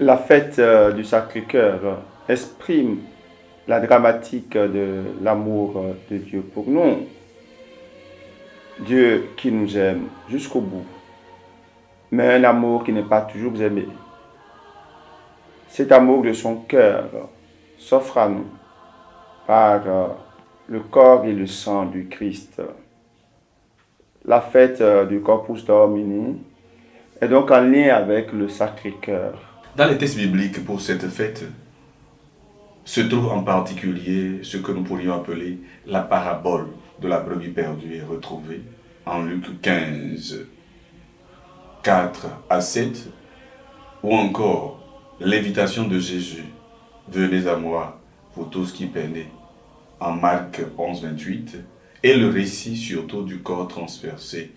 La fête du Sacré-Cœur exprime la dramatique de l'amour de Dieu pour nous. Dieu qui nous aime jusqu'au bout, mais un amour qui n'est pas toujours aimé. Cet amour de son cœur s'offre à nous par le corps et le sang du Christ. La fête du Corpus Domini est donc en lien avec le Sacré-Cœur. Dans les textes bibliques pour cette fête, se trouve en particulier ce que nous pourrions appeler la parabole de la brebis perdue et retrouvée en Luc 15, 4 à 7, ou encore l'invitation de Jésus, « Venez à moi, vous tous qui peinez » en Marc 11, 28, et le récit surtout du corps transpercé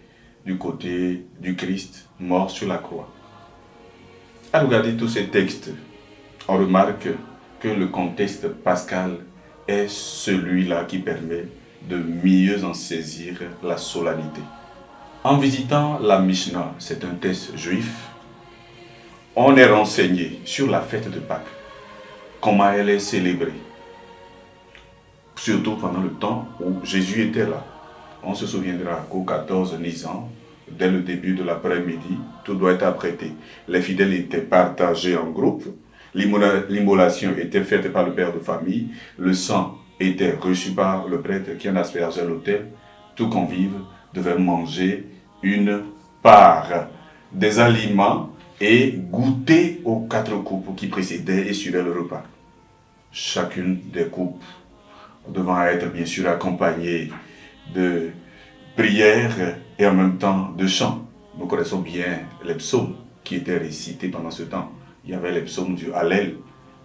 du côté du Christ mort sur la croix. À regarder tous ces textes, on remarque que le contexte pascal est celui-là qui permet de mieux en saisir la solennité. En visitant la Mishnah, c'est un texte juif, on est renseigné sur la fête de Pâques, comment elle est célébrée, surtout pendant le temps où Jésus était là. On se souviendra qu'au 14 Nisan, dès le début de l'après-midi, tout doit être apprêté. Les fidèles étaient partagés en groupes, l'immolation était faite par le père de famille, le sang était reçu par le prêtre qui en aspergeait l'autel. Tout convive devait manger une part des aliments et goûter aux 4 coupes qui précédaient et suivaient le repas. Chacune des coupes devant être bien sûr accompagnée de prières et en même temps de chants. Nous connaissons bien les psaumes qui étaient récités pendant ce temps. Il y avait les psaumes du Hallel,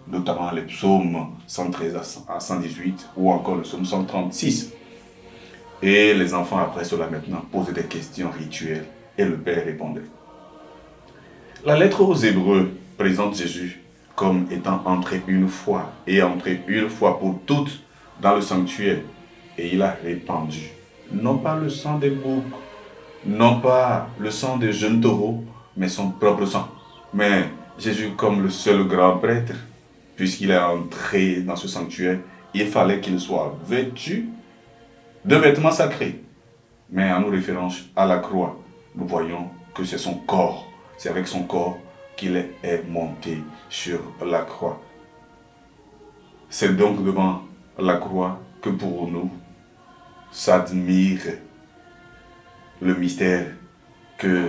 notamment les psaumes 113 à 118 ou encore le psaume 136. Et les enfants après cela maintenant posaient des questions rituelles et le Père répondait. La lettre aux Hébreux présente Jésus comme étant entré une fois et entré une fois pour toutes dans le sanctuaire, et il a répandu, non pas le sang des boucs, non pas le sang des jeunes taureaux, mais son propre sang. Mais Jésus, comme le seul grand prêtre, puisqu'il est entré dans ce sanctuaire, il fallait qu'il soit vêtu de vêtements sacrés. Mais en nous référant à la croix, nous voyons que c'est son corps, c'est avec son corps qu'il est monté sur la croix. C'est donc devant la croix que pour nous s'admire le mystère que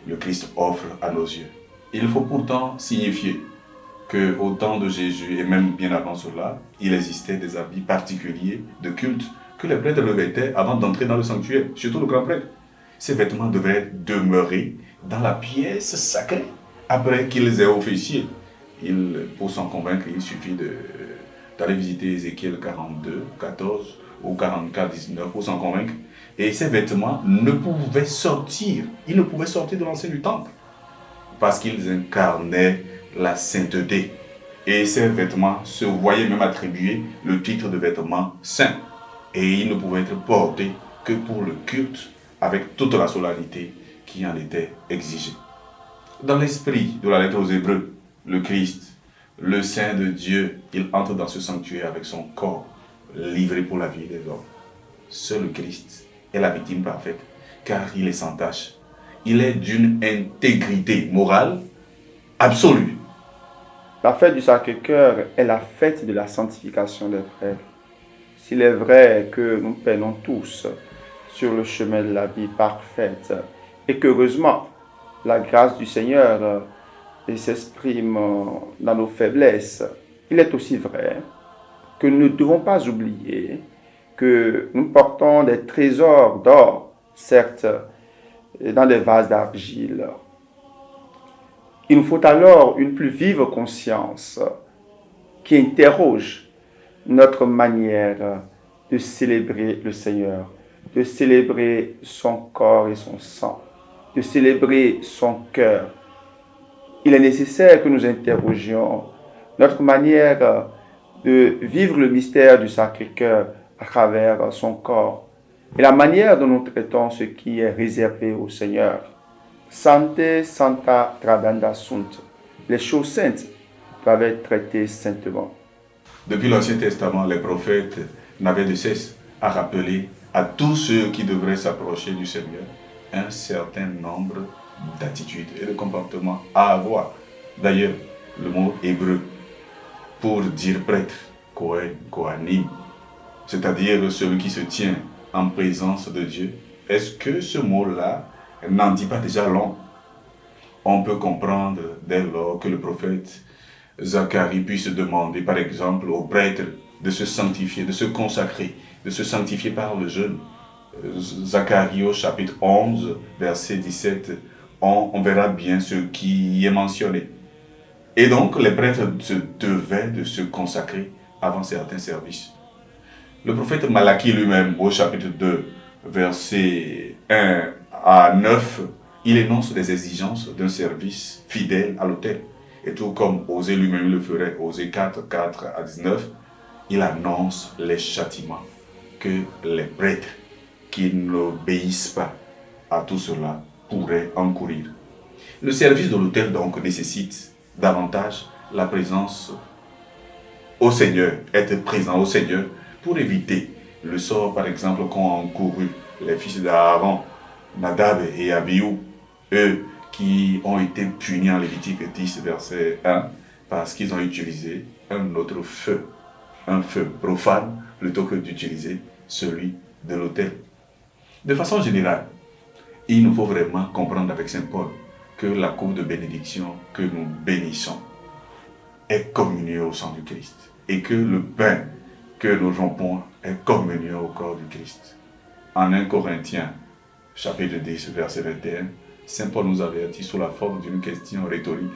le Christ offre à nos yeux. Il faut pourtant signifier qu'au temps de Jésus, et même bien avant cela, il existait des habits particuliers de culte que les prêtres revêtaient avant d'entrer dans le sanctuaire, surtout le grand prêtre. Ces vêtements devaient demeurer dans la pièce sacrée après qu'ils aient officié. Pour s'en convaincre, il suffit d'aller visiter Ézéchiel 42, 14 ou 44, 19 pour s'en convaincre. Et ces vêtements ne pouvaient sortir. Ils ne pouvaient sortir de l'enceinte du temple parce qu'ils incarnaient la sainteté. Et ces vêtements se voyaient même attribuer le titre de vêtements saints. Et ils ne pouvaient être portés que pour le culte avec toute la solennité qui en était exigée. Dans l'esprit de la lettre aux Hébreux, le Christ, le Saint de Dieu, il entre dans ce sanctuaire avec son corps livré pour la vie des hommes. Seul le Christ est la victime parfaite, car il est sans tache. Il est d'une intégrité morale absolue. La fête du Sacré-Cœur est la fête de la sanctification des frères. S'il est vrai que nous peinons tous sur le chemin de la vie parfaite et qu'heureusement, la grâce du Seigneur s'exprime dans nos faiblesses, il est aussi vrai que nous ne devons pas oublier que nous portons des trésors d'or, certes, dans des vases d'argile. Il nous faut alors une plus vive conscience qui interroge notre manière de célébrer le Seigneur, de célébrer son corps et son sang, de célébrer son cœur. Il est nécessaire que nous interrogions notre manière de vivre le mystère du Sacré-Cœur à travers son corps et la manière dont nous traitons ce qui est réservé au Seigneur. Sante Santa Tradanda Sunt. Les choses saintes doivent être traités saintement. Depuis l'Ancien Testament, les prophètes n'avaient de cesse à rappeler à tous ceux qui devraient s'approcher du Seigneur un certain nombre d'attitudes et de comportements à avoir. D'ailleurs, le mot hébreu pour dire prêtre, Kohen, Kohanim, c'est-à-dire celui qui se tient en présence de Dieu, est-ce que ce mot-là n'en dit pas déjà long? On peut comprendre dès lors que le prophète Zacharie puisse demander par exemple au prêtre de se sanctifier, de se consacrer, de se sanctifier par le jeûne. Zacharie au chapitre 11, verset 17, on verra bien ce qui y est mentionné. Et donc les prêtres se devaient de se consacrer avant certains services. Le prophète Malachie lui-même au chapitre 2, verset 1 à 9, il énonce les exigences d'un service fidèle à l'autel. Et tout comme Osée lui-même le ferait, Osée 4, 4 à 19, il annonce les châtiments que les prêtres qui n'obéissent pas à tout cela pourraient encourir. Le service de l'autel donc nécessite davantage la présence au Seigneur, être présent au Seigneur pour éviter le sort par exemple qu'ont encouru les fils d'Aaron, Nadab et Abihu, eux qui ont été punis en Lévitique 10 verset 1 parce qu'ils ont utilisé un autre feu, un feu profane plutôt que d'utiliser celui de l'autel. De façon générale, il nous faut vraiment comprendre avec Saint Paul que la coupe de bénédiction que nous bénissons est communiée au sang du Christ et que le pain que nous rompons est communié au corps du Christ. En 1 Corinthiens, chapitre 10, verset 21, Saint Paul nous avertit sous la forme d'une question rhétorique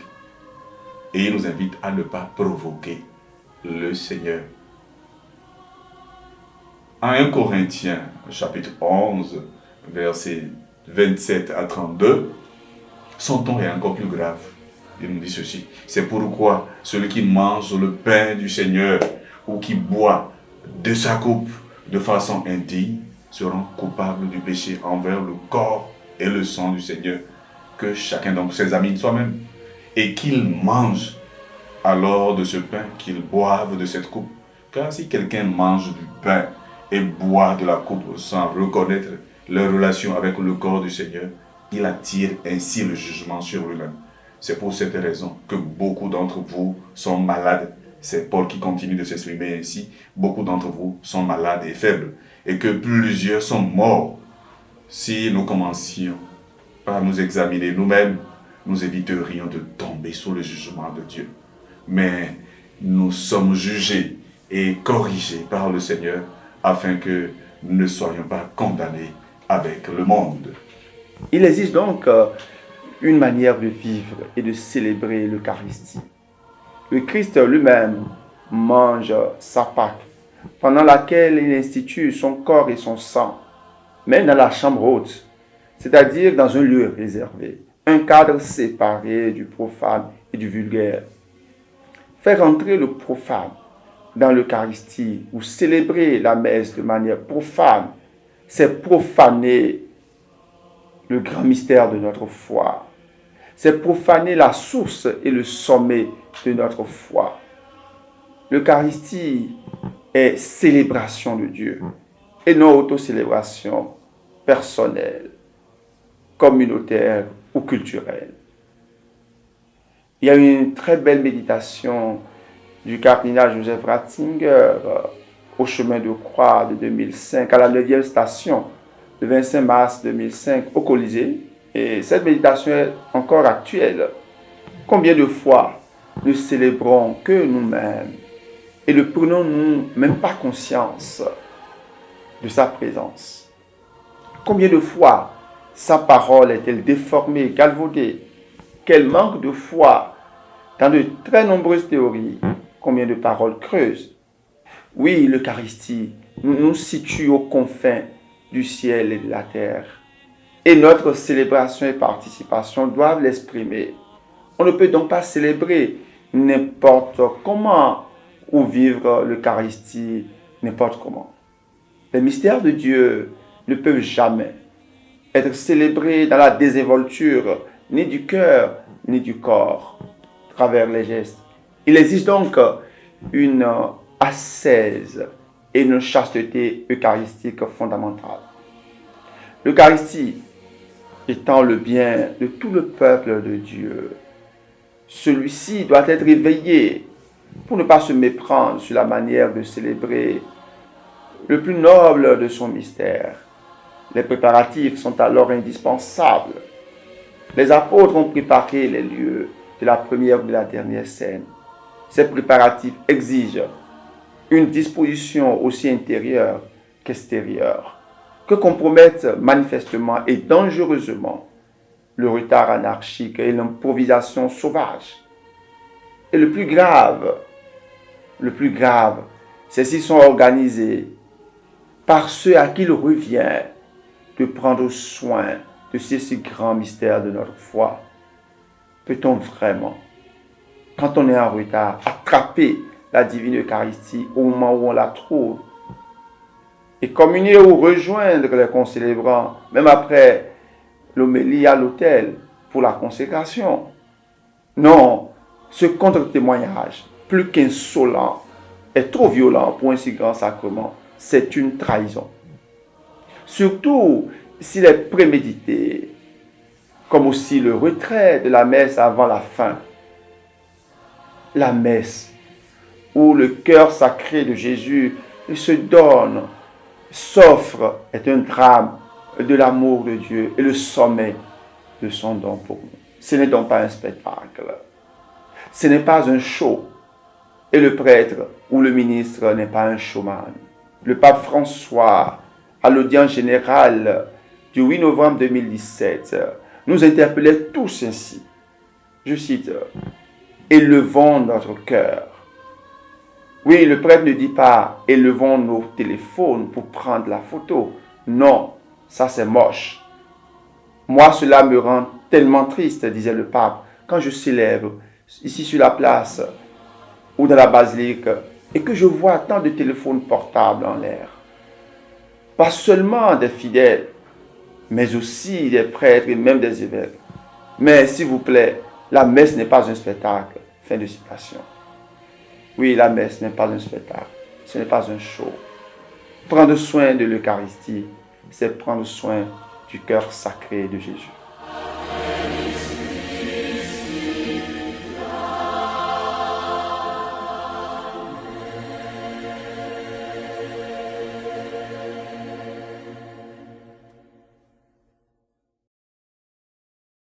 et il nous invite à ne pas provoquer le Seigneur. En 1 Corinthiens, chapitre 11, verset 27 à 32, son ton est encore plus grave. Il nous dit ceci: c'est pourquoi celui qui mange le pain du Seigneur ou qui boit de sa coupe de façon indigne sera coupable du péché envers le corps et le sang du Seigneur. Que chacun donc s'examine soi-même et qu'il mange alors de ce pain, qu'il boive de cette coupe. Car si quelqu'un mange du pain et boit de la coupe sans reconnaître leur relation avec le corps du Seigneur, il attire ainsi le jugement sur lui-même. C'est pour cette raison que beaucoup d'entre vous sont malades. C'est Paul qui continue de s'exprimer ainsi. Beaucoup d'entre vous sont malades et faibles, et que plusieurs sont morts. Si nous commencions par nous examiner nous-mêmes, nous éviterions de tomber sous le jugement de Dieu. Mais nous sommes jugés et corrigés par le Seigneur afin que nous ne soyons pas condamnés avec le monde. Il existe donc une manière de vivre et de célébrer l'Eucharistie. Le Christ lui-même mange sa Pâque, pendant laquelle il institue son corps et son sang, mais dans la chambre haute, c'est-à-dire dans un lieu réservé, un cadre séparé du profane et du vulgaire. Faire entrer le profane dans l'Eucharistie ou célébrer la messe de manière profane, c'est profaner le grand mystère de notre foi. C'est profaner la source et le sommet de notre foi. L'Eucharistie est célébration de Dieu et non autocélébration personnelle, communautaire ou culturelle. Il y a une très belle méditation du cardinal Joseph Ratzinger au chemin de croix de 2005, à la 9e station, le 25 mars 2005, au Colisée. Et cette méditation est encore actuelle. Combien de fois ne célébrons que nous-mêmes et ne prenons-nous même pas conscience de sa présence? Combien de fois sa parole est-elle déformée, galvaudée? Quel manque de foi dans de très nombreuses théories. Combien de paroles creuses. Oui, l'Eucharistie nous situe aux confins du ciel et de la terre. Et notre célébration et participation doivent l'exprimer. On ne peut donc pas célébrer n'importe comment ou vivre l'Eucharistie n'importe comment. Les mystères de Dieu ne peuvent jamais être célébrés dans la désinvolture ni du cœur ni du corps, à travers les gestes Il existe donc une ascèse et une chasteté eucharistique fondamentale. L'Eucharistie étant le bien de tout le peuple de Dieu, celui-ci doit être éveillé pour ne pas se méprendre sur la manière de célébrer le plus noble de son mystère. Les préparatifs sont alors indispensables. Les apôtres ont préparé les lieux de la première ou de la dernière scène. Ces préparatifs exigent une disposition aussi intérieure qu'extérieure, que compromettent manifestement et dangereusement le retard anarchique et l'improvisation sauvage. Et le plus grave, c'est s'ils sont organisés par ceux à qui il revient de prendre soin de ces si grands mystères de notre foi. Peut-on vraiment, quand on est en retard, attraper la divine Eucharistie au moment où on la trouve et communier ou rejoindre les concélébrants, même après l'homélie à l'autel pour la consécration? Non, ce contre-témoignage, plus qu'insolent, est trop violent pour un si grand sacrement. C'est une trahison. Surtout s'il est prémédité, comme aussi le retrait de la messe avant la fin. La messe, où le cœur sacré de Jésus se donne, s'offre, est un drame de l'amour de Dieu et le sommet de son don pour nous. Ce n'est donc pas un spectacle. Ce n'est pas un show. Et le prêtre ou le ministre n'est pas un showman. Le pape François, à l'audience générale du 8 novembre 2017, nous interpellait tous ainsi. Je cite, « Élevons notre cœur ». Oui, le prêtre ne dit pas « élevons nos téléphones pour prendre la photo ». Non, ça c'est moche. Moi, cela me rend tellement triste, disait le pape, quand je célèbre ici sur la place ou dans la basilique et que je vois tant de téléphones portables en l'air. Pas seulement des fidèles, mais aussi des prêtres et même des évêques. Mais s'il vous plaît, la messe n'est pas un spectacle. Fin de citation. Oui, la messe n'est pas un spectacle. Ce n'est pas un show. Prendre soin de l'Eucharistie, c'est prendre soin du cœur sacré de Jésus.